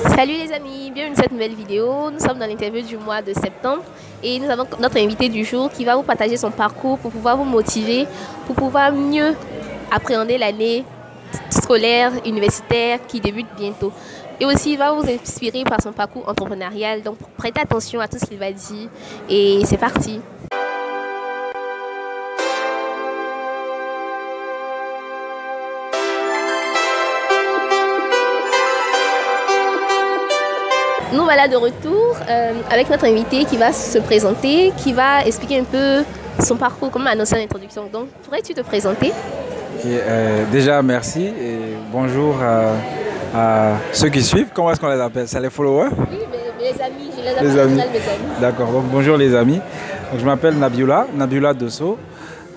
Salut les amis, bienvenue dans cette nouvelle vidéo. Nous sommes dans l'interview du mois de septembre et nous avons notre invité du jour qui va vous partager son parcours pour pouvoir vous motiver, pour pouvoir mieux appréhender l'année scolaire, universitaire qui débute bientôt. Et aussi, il va vous inspirer par son parcours entrepreneurial. Donc, prêtez attention à tout ce qu'il va dire et c'est parti. Nous voilà de retour avec notre invité qui va se présenter, qui va expliquer un peu son parcours, comme annoncé en introduction. Donc, pourrais-tu te présenter? Déjà, merci et bonjour à ceux qui suivent. Comment est-ce qu'on les appelle? C'est les followers? Oui, mais les amis, je les appelle mes amis. D'accord, donc bonjour les amis. Donc, je m'appelle Nabioula Dosso.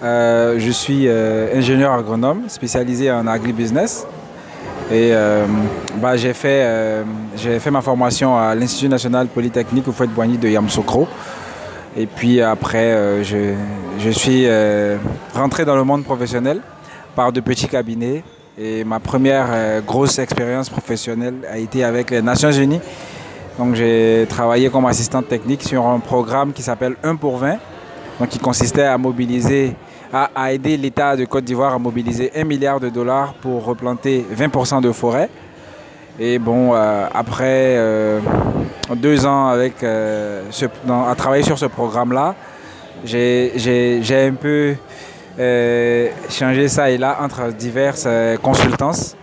Je suis ingénieur agronome spécialisé en agribusiness. Et j'ai fait ma formation à l'Institut national polytechnique Houphouët-Boigny de Yamoussoukro. Et puis après, je suis rentré dans le monde professionnel par de petits cabinets. Et ma première grosse expérience professionnelle a été avec les Nations Unies. Donc j'ai travaillé comme assistant technique sur un programme qui s'appelle 1 pour 20, donc qui consistait à aider l'État de Côte d'Ivoire à mobiliser 1 milliard de dollars pour replanter 20% de forêt. Et bon, après 2 ans à travailler sur ce programme-là, j'ai un peu changé ça et là entre diverses consultances.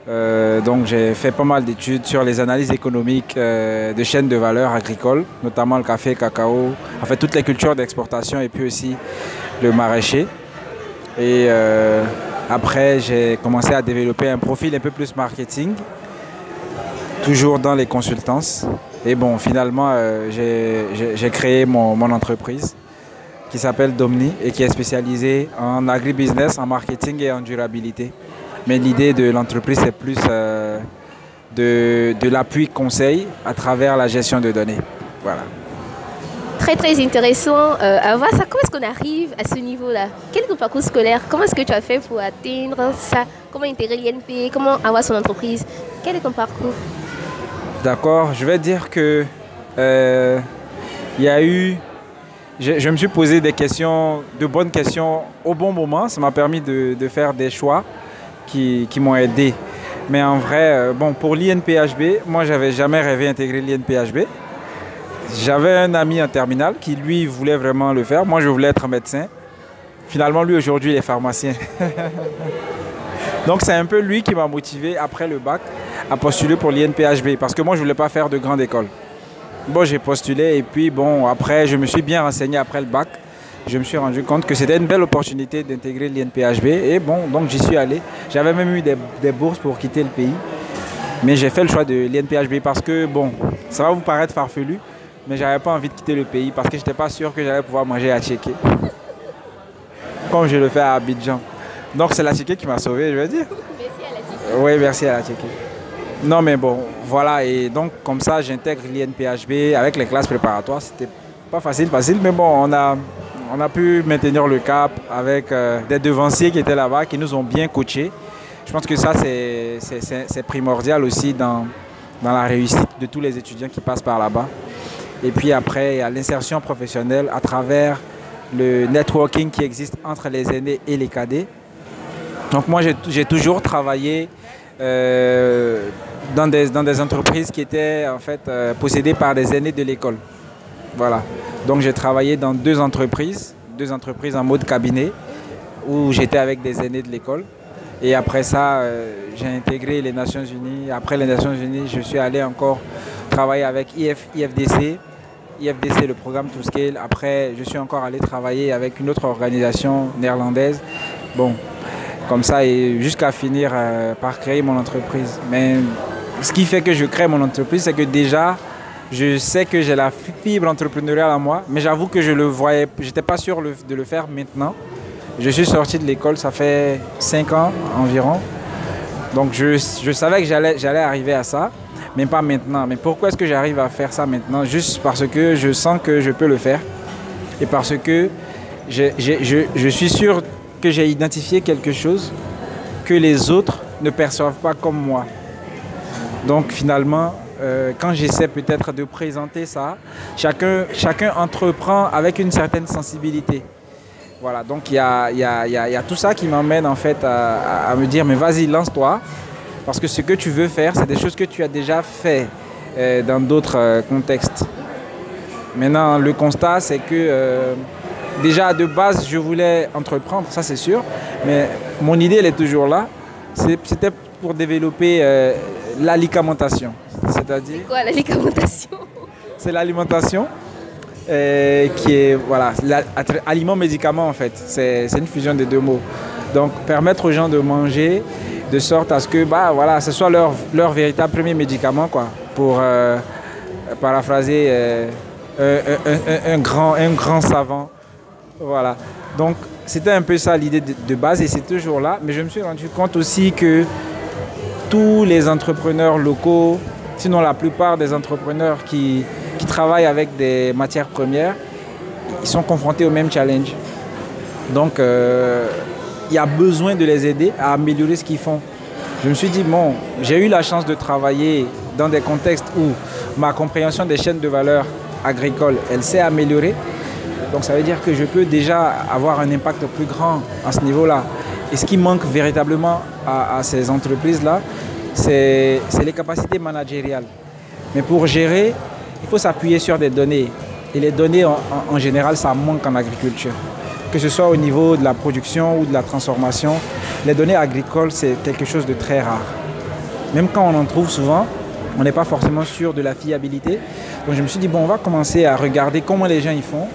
Donc j'ai fait pas mal d'études sur les analyses économiques de chaînes de valeur agricoles, notamment le café, le cacao, en fait toutes les cultures d'exportation et puis aussi le maraîcher. Et après j'ai commencé à développer un profil un peu plus marketing, toujours dans les consultances. Et bon, finalement j'ai créé mon entreprise qui s'appelle Domni et qui est spécialisée en agribusiness, en marketing et en durabilité. Mais l'idée de l'entreprise, c'est plus de l'appui conseil à travers la gestion de données. Voilà. Très, très intéressant à voir ça. Comment est-ce qu'on arrive à ce niveau-là? Quel est ton parcours scolaire? Comment est-ce que tu as fait pour atteindre ça? Comment intégrer l'INP? Comment avoir son entreprise? Quel est ton parcours? D'accord, je vais dire que je me suis posé de bonnes questions au bon moment. Ça m'a permis de faire des choix qui m'ont aidé. Mais en vrai, pour l'INPHB, moi, j'avais jamais rêvé d'intégrer l'INPHB. J'avais un ami en terminale qui, lui, voulait vraiment le faire. Moi, je voulais être médecin. Finalement, lui, aujourd'hui, il est pharmacien. Donc, c'est un peu lui qui m'a motivé, après le bac, à postuler pour l'INPHB. Parce que moi, je ne voulais pas faire de grande école. Bon, j'ai postulé et puis, après, je me suis bien renseigné après le bac. Je me suis rendu compte que c'était une belle opportunité d'intégrer l'INPHB. Et donc j'y suis allé. J'avais même eu des bourses pour quitter le pays. Mais j'ai fait le choix de l'INPHB parce que, ça va vous paraître farfelu, mais j'avais pas envie de quitter le pays parce que je n'étais pas sûr que j'allais pouvoir manger à Tchéké. Comme je le fais à Abidjan. Donc c'est la Tchéké qui m'a sauvé, je veux dire. Merci à la Tchéké. Oui, merci à la Tchéké. Non mais bon, voilà. Et donc comme ça, j'intègre l'INPHB avec les classes préparatoires. C'était pas facile, mais bon, on a pu maintenir le cap avec des devanciers qui étaient là-bas, qui nous ont bien coachés. Je pense que ça, c'est primordial aussi dans la réussite de tous les étudiants qui passent par là-bas. Et puis après, il y a l'insertion professionnelle à travers le networking qui existe entre les aînés et les cadets. Donc moi, j'ai toujours travaillé dans des entreprises qui étaient en fait possédées par des aînés de l'école. Voilà. Donc j'ai travaillé dans deux entreprises en mode cabinet où j'étais avec des aînés de l'école. Et après ça, j'ai intégré les Nations Unies. Après les Nations Unies, je suis allé encore travailler avec IFDC, le programme To Scale. Après, je suis encore allé travailler avec une autre organisation néerlandaise. Comme ça, et jusqu'à finir par créer mon entreprise. Mais ce qui fait que je crée mon entreprise, c'est que déjà, je sais que j'ai la fibre entrepreneuriale en moi, mais j'avoue que je n'étais pas sûr de le faire maintenant. Je suis sorti de l'école, ça fait 5 ans environ. Donc je savais que j'allais arriver à ça, mais pas maintenant. Mais pourquoi est-ce que j'arrive à faire ça maintenant? Juste parce que je sens que je peux le faire. Et parce que je suis sûr que j'ai identifié quelque chose que les autres ne perçoivent pas comme moi. Donc finalement, quand j'essaie peut-être de présenter ça, chacun entreprend avec une certaine sensibilité. Voilà, donc il y a tout ça qui m'emmène en fait à me dire mais vas-y, lance-toi, parce que ce que tu veux faire, c'est des choses que tu as déjà fait dans d'autres contextes. Maintenant, le constat, c'est que déjà de base, je voulais entreprendre, ça c'est sûr, mais mon idée, elle est toujours là. C'était pour développer l'alimentation. C'est-à-dire... C'est quoi l'alimentation? C'est l'alimentation qui est, voilà, aliment-médicament en fait. C'est une fusion des deux mots. Donc, permettre aux gens de manger de sorte à ce que, bah, voilà, ce soit leur véritable premier médicament, quoi, pour paraphraser un grand savant. Voilà. Donc, c'était un peu ça l'idée de base et c'est toujours là. Mais je me suis rendu compte aussi que tous les entrepreneurs locaux, sinon la plupart des entrepreneurs qui travaillent avec des matières premières, ils sont confrontés au même challenge. Donc, il y a besoin de les aider à améliorer ce qu'ils font. Je me suis dit, bon, j'ai eu la chance de travailler dans des contextes où ma compréhension des chaînes de valeur agricoles, elle s'est améliorée. Donc ça veut dire que je peux déjà avoir un impact plus grand à ce niveau-là. Et ce qui manque véritablement à ces entreprises-là, c'est les capacités managériales. Mais pour gérer, il faut s'appuyer sur des données. Et les données, en général, ça manque en agriculture. Que ce soit au niveau de la production ou de la transformation, les données agricoles, c'est quelque chose de très rare. Même quand on en trouve souvent, on n'est pas forcément sûr de la fiabilité. Donc je me suis dit, bon, on va commencer à regarder comment les gens y font,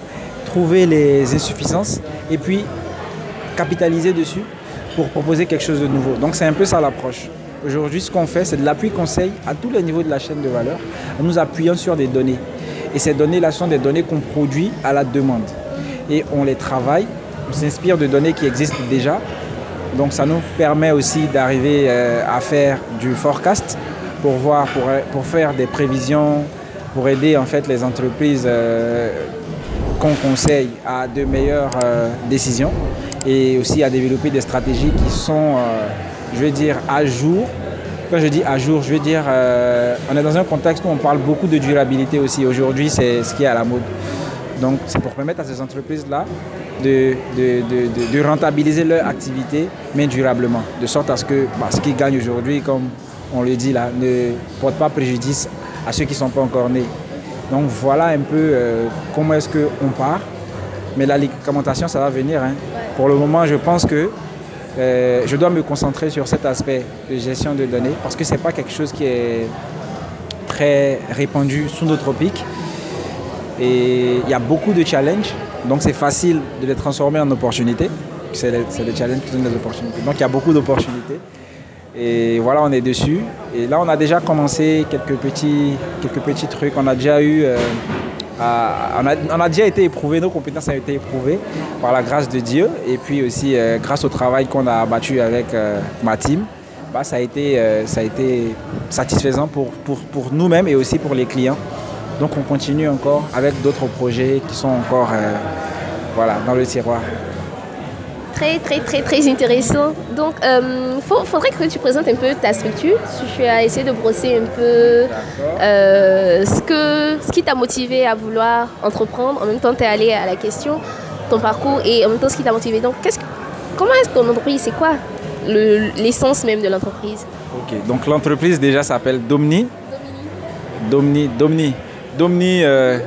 trouver les insuffisances et puis capitaliser dessus pour proposer quelque chose de nouveau. Donc c'est un peu ça l'approche. Aujourd'hui, ce qu'on fait, c'est de l'appui conseil à tous les niveaux de la chaîne de valeur, en nous appuyant sur des données. Et ces données-là sont des données qu'on produit à la demande. Et on les travaille, on s'inspire de données qui existent déjà. Donc ça nous permet aussi d'arriver à faire du forecast pour voir, pour faire des prévisions, pour aider en fait les entreprises qu'on conseille à de meilleures décisions et aussi à développer des stratégies qui sont, je veux dire, à jour. Quand je dis à jour, je veux dire, on est dans un contexte où on parle beaucoup de durabilité aussi. Aujourd'hui, c'est ce qui est à la mode. Donc, c'est pour permettre à ces entreprises-là de rentabiliser leur activité, mais durablement. De sorte à ce que ce qu'ils gagnent aujourd'hui, comme on le dit là, ne porte pas préjudice à ceux qui ne sont pas encore nés. Donc, voilà un peu comment est-ce qu'on part. Mais l'alimentation, ça va venir. Hein. Pour le moment, je pense que je dois me concentrer sur cet aspect de gestion de données parce que ce n'est pas quelque chose qui est très répandu sous nos tropiques. Et il y a beaucoup de challenges, donc c'est facile de les transformer en opportunités. C'est les challenges qui donnent des opportunités. Donc il y a beaucoup d'opportunités. Et voilà, on est dessus. Et là, on a déjà commencé quelques petits trucs. On a déjà eu, on a déjà été éprouvés, nos compétences ont été éprouvées par la grâce de Dieu. Et puis aussi, grâce au travail qu'on a abattu avec ma team, ça a été satisfaisant pour nous-mêmes et aussi pour les clients. Donc on continue encore avec d'autres projets qui sont encore dans le tiroir. Très intéressant. Donc faudrait que tu présentes un peu ta structure. Tu as essayé de brosser un peu ce qui t'a motivé à vouloir entreprendre. En même temps, tu es allé à la question, ton parcours et en même temps ce qui t'a motivé. Donc comment est-ce ton entreprise? C'est quoi l'essence même de l'entreprise? Ok, donc l'entreprise déjà s'appelle Domni. Domni,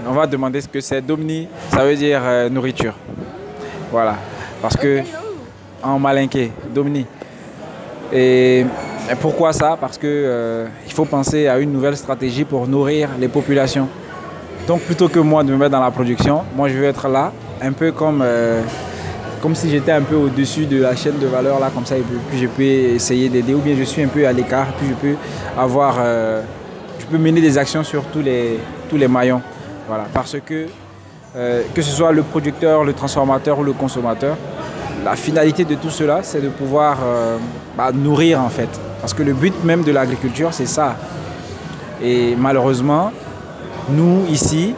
on va demander ce que c'est. Domni, ça veut dire nourriture. Voilà. Parce que, en malinké, Domni. Et pourquoi ça? Parce que il faut penser à une nouvelle stratégie pour nourrir les populations. Donc plutôt que moi de me mettre dans la production, moi je veux être là, un peu comme si j'étais un peu au-dessus de la chaîne de valeur, là, comme ça, et puis je peux essayer d'aider, ou bien je suis un peu à l'écart, puis je peux avoir... je peux mener des actions sur tous les maillons. Voilà. Parce que ce soit le producteur, le transformateur ou le consommateur, la finalité de tout cela, c'est de pouvoir nourrir en fait. Parce que le but même de l'agriculture, c'est ça. Et malheureusement, nous ici,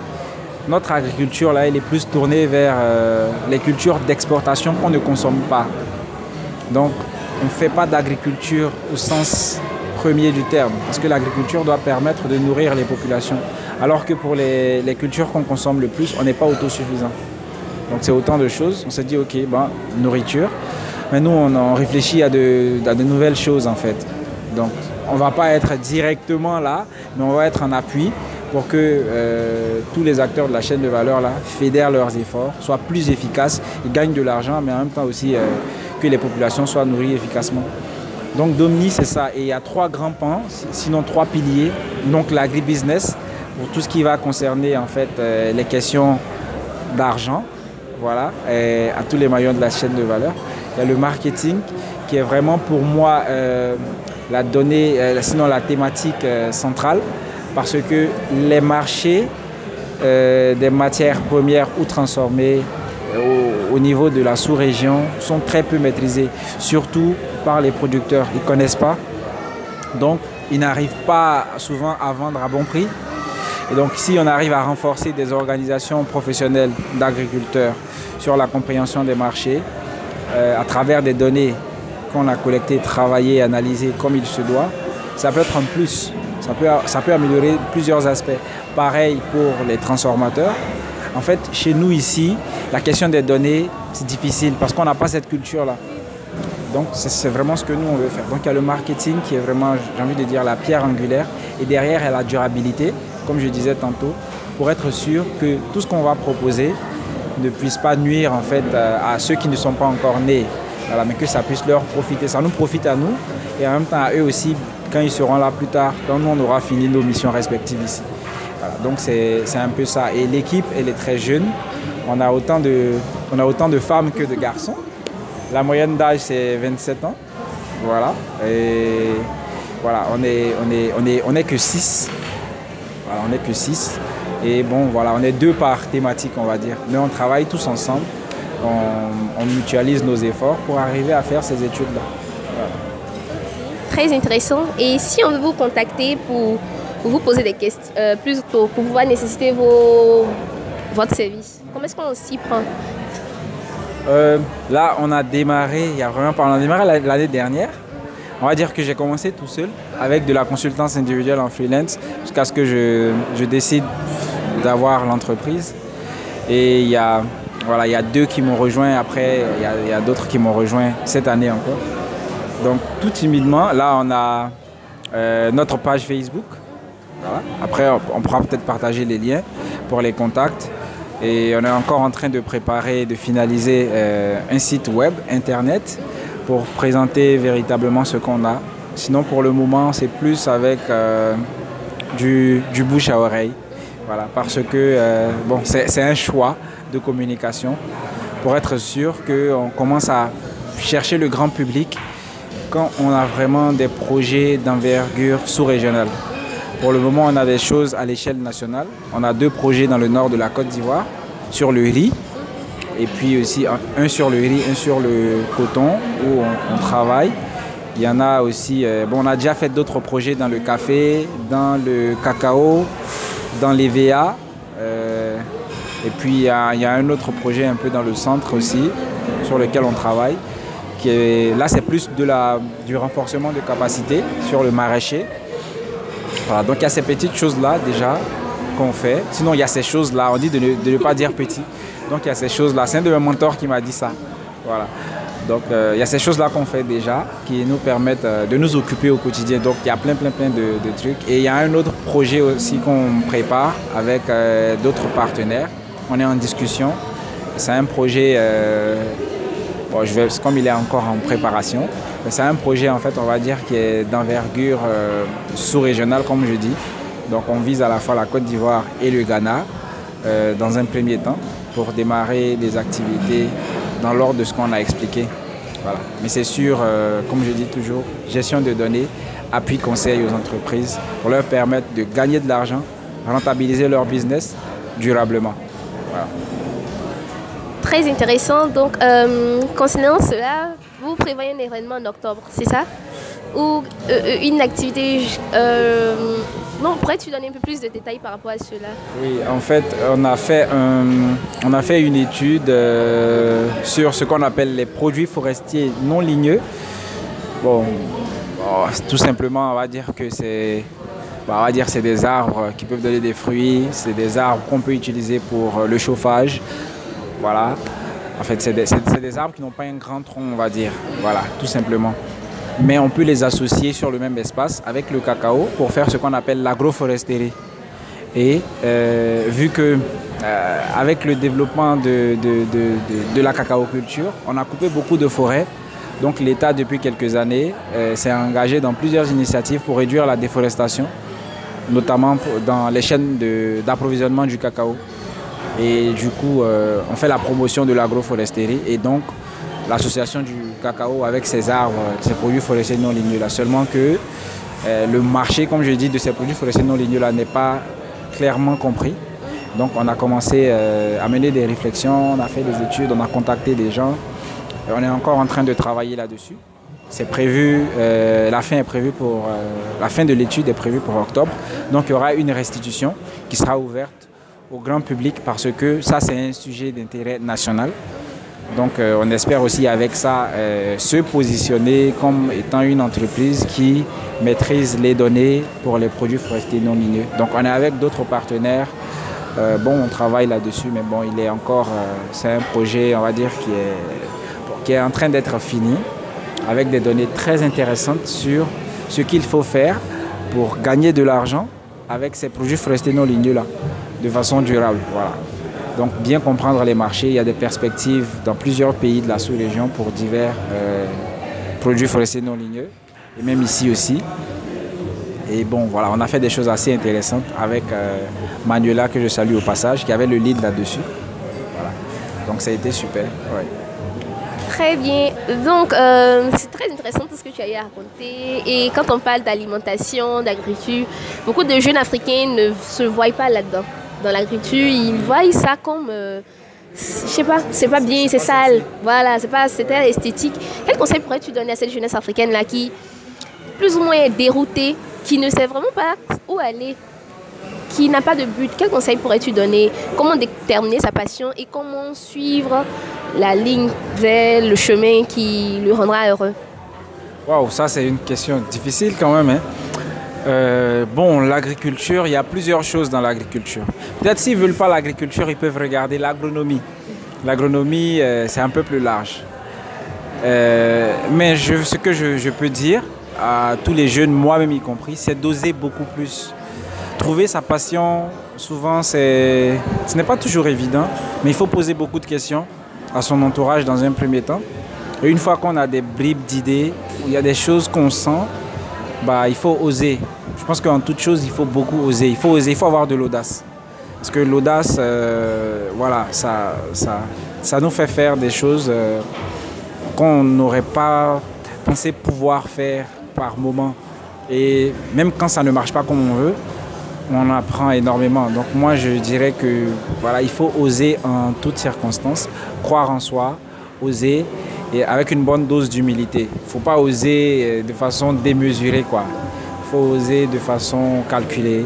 notre agriculture là, elle est plus tournée vers les cultures d'exportation qu'on ne consomme pas. Donc, on ne fait pas d'agriculture au sens premier du terme, parce que l'agriculture doit permettre de nourrir les populations. Alors que pour les cultures qu'on consomme le plus, on n'est pas autosuffisant. Donc c'est autant de choses. On s'est dit, ok, nourriture. Mais nous, on réfléchit à de nouvelles choses en fait. Donc on ne va pas être directement là, mais on va être en appui pour que tous les acteurs de la chaîne de valeur là, fédèrent leurs efforts, soient plus efficaces, ils gagnent de l'argent, mais en même temps aussi que les populations soient nourries efficacement. Donc Domni, c'est ça. Et il y a 3 grands pans, sinon 3 piliers. Donc l'agribusiness, pour tout ce qui va concerner en fait les questions d'argent, voilà, et à tous les maillons de la chaîne de valeur. Il y a le marketing qui est vraiment pour moi la donnée, sinon la thématique centrale, parce que les marchés des matières premières ou transformées au niveau de la sous-région sont très peu maîtrisés, surtout par les producteurs. Ils ne connaissent pas, donc ils n'arrivent pas souvent à vendre à bon prix. Et donc si on arrive à renforcer des organisations professionnelles d'agriculteurs sur la compréhension des marchés, à travers des données qu'on a collectées, travaillées, analysées comme il se doit, ça peut être un plus. Ça peut améliorer plusieurs aspects. Pareil pour les transformateurs. En fait, chez nous ici, la question des données, c'est difficile parce qu'on n'a pas cette culture-là. Donc, c'est vraiment ce que nous, on veut faire. Donc, il y a le marketing qui est vraiment, j'ai envie de dire, la pierre angulaire. Et derrière, il y a la durabilité, comme je disais tantôt, pour être sûr que tout ce qu'on va proposer ne puisse pas nuire en fait, à ceux qui ne sont pas encore nés. Voilà, mais que ça puisse leur profiter. Ça nous profite à nous et en même temps à eux aussi quand ils seront là plus tard, quand nous on aura fini nos missions respectives ici. Voilà, donc c'est un peu ça. Et l'équipe, elle est très jeune. On a autant de femmes que de garçons. La moyenne d'âge, c'est 27 ans. Voilà. Et voilà, on est que 6. Voilà, on n'est que 6. Et bon, voilà, on est 2 par thématique, on va dire. Mais on travaille tous ensemble. On mutualise nos efforts pour arriver à faire ces études-là. Voilà. Très intéressant. Et si on veut vous contacter pour vous poser des questions, plutôt pour pouvoir nécessiter votre service, comment est-ce qu'on s'y prend? Là, on a démarré l'année dernière. On va dire que j'ai commencé tout seul avec de la consultance individuelle en freelance jusqu'à ce que je décide d'avoir l'entreprise. Et il y a 2 qui m'ont rejoint. Après, il y a d'autres qui m'ont rejoint cette année encore. Donc, tout timidement, là, on a notre page Facebook. Voilà. Après, on pourra peut-être partager les liens pour les contacts. Et on est encore en train de préparer, de finaliser un site web, Internet, pour présenter véritablement ce qu'on a. Sinon, pour le moment, c'est plus avec du bouche à oreille. Voilà, parce que c'est un choix de communication pour être sûr qu'on commence à chercher le grand public quand on a vraiment des projets d'envergure sous-régionale. Pour le moment, on a des choses à l'échelle nationale. On a 2 projets dans le nord de la Côte d'Ivoire sur le riz. Et puis aussi un sur le riz, un sur le coton où on travaille. Il y en a aussi, on a déjà fait d'autres projets dans le café, dans le cacao, dans les VA. Et puis il y a un autre projet un peu dans le centre aussi sur lequel on travaille. Là, c'est plus du renforcement de capacité sur le maraîcher. Voilà, donc il y a ces petites choses-là déjà qu'on fait. Sinon, il y a ces choses-là, on dit de ne pas dire petit. Donc il y a ces choses-là. C'est un de mes mentors qui m'a dit ça. Voilà. Donc il y a ces choses-là qu'on fait déjà qui nous permettent de nous occuper au quotidien. Donc il y a plein de trucs. Et il y a un autre projet aussi qu'on prépare avec d'autres partenaires. On est en discussion. C'est un projet, comme il est encore en préparation, c'est un projet en fait, on va dire, qui est d'envergure sous-régionale, comme je dis. Donc on vise à la fois la Côte d'Ivoire et le Ghana dans un premier temps pour démarrer des activités dans l'ordre de ce qu'on a expliqué. Voilà. Mais c'est sûr, comme je dis toujours, gestion de données, appui conseil aux entreprises pour leur permettre de gagner de l'argent, rentabiliser leur business durablement. Voilà. Très intéressant. Donc, concernant cela, vous prévoyez un événement en octobre, c'est ça? Ou une activité... pourrais-tu donner un peu plus de détails par rapport à cela? Oui, en fait, on a fait une étude sur ce qu'on appelle les produits forestiers non ligneux. Bon, Oh, tout simplement, on va dire que c'est des arbres qui peuvent donner des fruits, c'est des arbres qu'on peut utiliser pour le chauffage. Voilà. En fait, c'est des arbres qui n'ont pas un grand tronc, on va dire. Voilà, tout simplement. Mais on peut les associer sur le même espace avec le cacao pour faire ce qu'on appelle l'agroforesterie. Et vu que avec le développement de la cacaoculture, on a coupé beaucoup de forêts. Donc l'État, depuis quelques années, s'est engagé dans plusieurs initiatives pour réduire la déforestation, notamment dans les chaînes d'approvisionnement du cacao. Et du coup, on fait la promotion de l'agroforesterie et donc l'association du cacao avec ces arbres, ces produits forestiers non ligneux là. Seulement que le marché, comme je dis, de ces produits forestiers non ligneux là n'est pas clairement compris. Donc on a commencé à mener des réflexions, on a fait des études, on a contacté des gens. Et on est encore en train de travailler là-dessus. C'est prévu, la fin de l'étude est prévue pour octobre. Donc il y aura une restitution qui sera ouverte au grand public parce que ça c'est un sujet d'intérêt national. Donc on espère aussi avec ça se positionner comme étant une entreprise qui maîtrise les données pour les produits forestiers non ligneux. Donc on est avec d'autres partenaires. On travaille là-dessus, mais bon, il est encore, c'est un projet, on va dire, qui est en train d'être fini, avec des données très intéressantes sur ce qu'il faut faire pour gagner de l'argent avec ces produits forestiers non ligneux là, de façon durable. Voilà. Donc bien comprendre les marchés, il y a des perspectives dans plusieurs pays de la sous-région pour divers produits forestiers non ligneux, et même ici aussi. Et bon, voilà, on a fait des choses assez intéressantes avec Manuela, que je salue au passage, qui avait le lead là-dessus. Voilà. Donc ça a été super. Ouais. Très bien. Donc, c'est très intéressant tout ce que tu as eu à raconter. Et quand on parle d'alimentation, d'agriculture, beaucoup de jeunes Africains ne se voient pas là-dedans. Dans l'agriculture, ils voient ça comme, je sais pas, c'est pas bien, c'est sale. Voilà, c'est très esthétique. Quel conseil pourrais-tu donner à cette jeunesse africaine-là qui, plus ou moins, est déroutée, qui ne sait vraiment pas où aller, qui n'a pas de but? Quel conseil pourrais-tu donner? Comment déterminer sa passion et comment suivre la ligne vers le chemin qui le rendra heureux? Waouh, ça c'est une question difficile quand même. Hein. L'agriculture, il y a plusieurs choses dans l'agriculture. Peut-être s'ils ne veulent pas l'agriculture, ils peuvent regarder l'agronomie. L'agronomie, c'est un peu plus large. Mais ce que je peux dire à tous les jeunes, moi-même y compris, c'est d'oser beaucoup plus. Trouver sa passion, souvent, ce n'est pas toujours évident, mais il faut poser beaucoup de questions à son entourage dans un premier temps. Et une fois qu'on a des bribes d'idées, où il y a des choses qu'on sent, il faut oser. Je pense qu'en toute chose, il faut beaucoup oser. Il faut oser, il faut avoir de l'audace. Parce que l'audace, ça nous fait faire des choses qu'on n'aurait pas pensé pouvoir faire par moment. Et même quand ça ne marche pas comme on veut, on apprend énormément. Donc moi, je dirais que il faut oser en toutes circonstances, croire en soi, oser, et avec une bonne dose d'humilité. Il ne faut pas oser de façon démesurée, quoi. Il faut oser de façon calculée.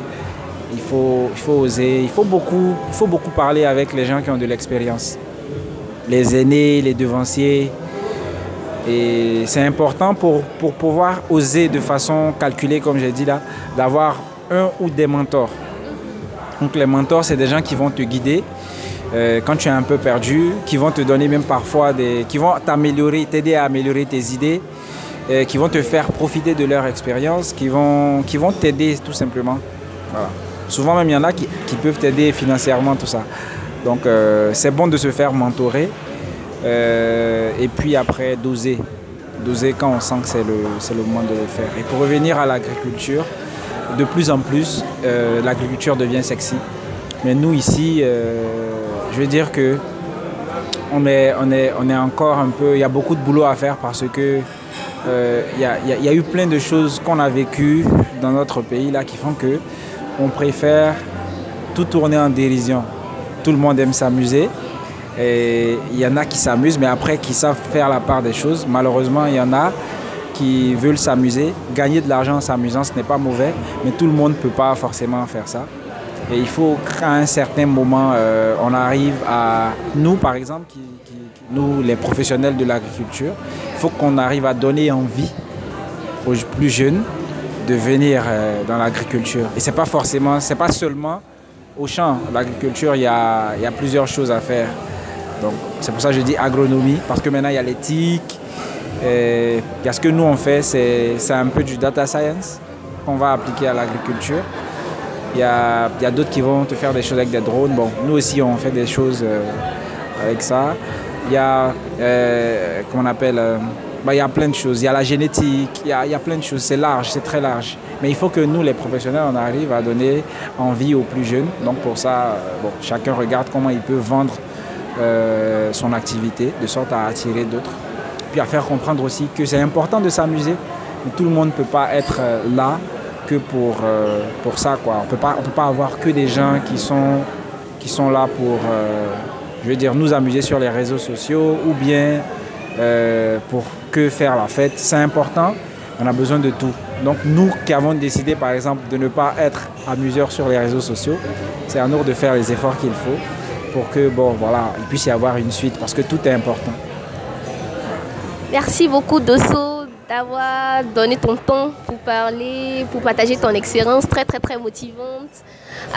Il faut oser. Il faut beaucoup parler avec les gens qui ont de l'expérience. Les aînés, les devanciers. Et c'est important pour pouvoir oser de façon calculée, comme j'ai dit là, d'avoir un ou des mentors. Donc les mentors, c'est des gens qui vont te guider quand tu es un peu perdu, qui vont te donner même parfois qui vont t'aider à améliorer tes idées, qui vont te faire profiter de leur expérience, qui vont t'aider tout simplement. Voilà. Souvent même il y en a qui peuvent t'aider financièrement, tout ça. Donc c'est bon de se faire mentorer et puis après d'oser quand on sent que c'est le moment de le faire. Et pour revenir à l'agriculture, de plus en plus, l'agriculture devient sexy. Mais nous ici, je veux dire que on est encore un peu, il y a beaucoup de boulot à faire parce que il y a eu plein de choses qu'on a vécues dans notre pays là qui font que on préfère tout tourner en dérision. Tout le monde aime s'amuser. Et il y en a qui s'amusent, mais après qui savent faire la part des choses. Malheureusement, il y en a qui veulent s'amuser. Gagner de l'argent en s'amusant, ce n'est pas mauvais, mais tout le monde ne peut pas forcément faire ça. Et il faut qu'à un certain moment, on arrive à... Nous, par exemple, nous, les professionnels de l'agriculture, il faut qu'on arrive à donner envie aux plus jeunes de venir dans l'agriculture. Et c'est pas seulement au champ. L'agriculture, il y a plusieurs choses à faire. Donc c'est pour ça que je dis agronomie, parce que maintenant il y a l'éthique, il y a ce que nous on fait, c'est un peu du data science qu'on va appliquer à l'agriculture. Il y a d'autres qui vont te faire des choses avec des drones. Bon, nous aussi on fait des choses avec ça. Il y a, comment on appelle, il y a plein de choses. Il y a la génétique, il y a plein de choses. C'est large, c'est très large. Mais il faut que nous, les professionnels, on arrive à donner envie aux plus jeunes. Donc pour ça, chacun regarde comment il peut vendre son activité, de sorte à attirer d'autres. Puis à faire comprendre aussi que c'est important de s'amuser. Tout le monde ne peut pas être là que pour ça, quoi. On peut pas avoir que des gens qui sont là pour, je veux dire, nous amuser sur les réseaux sociaux ou bien pour que faire la fête. C'est important, on a besoin de tout. Donc nous qui avons décidé, par exemple, de ne pas être amuseurs sur les réseaux sociaux, c'est à nous de faire les efforts qu'il faut pour que, il puisse y avoir une suite, parce que tout est important. Merci beaucoup, Dosso, d'avoir donné ton temps pour parler, pour partager ton expérience très, très, très motivante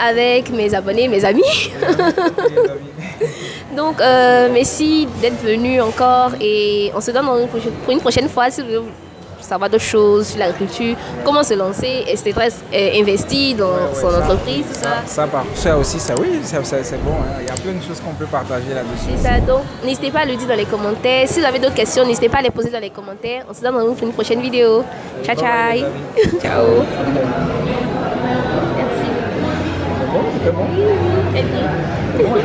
avec mes abonnés, mes amis. Donc, merci d'être venu encore et on se donne pour une prochaine fois si vous voulez savoir d'autres choses sur l'agriculture, comment se lancer, et c'était très investi dans son entreprise, tout ça. Ça aussi, c'est bon. Hein. Il y a plein de choses qu'on peut partager là-dessus. C'est ça, donc n'hésitez pas à le dire dans les commentaires. Si vous avez d'autres questions, n'hésitez pas à les poser dans les commentaires. On se donne rendez-vous pour une prochaine vidéo. Ciao, ciao. Ciao. Merci. C'est bon?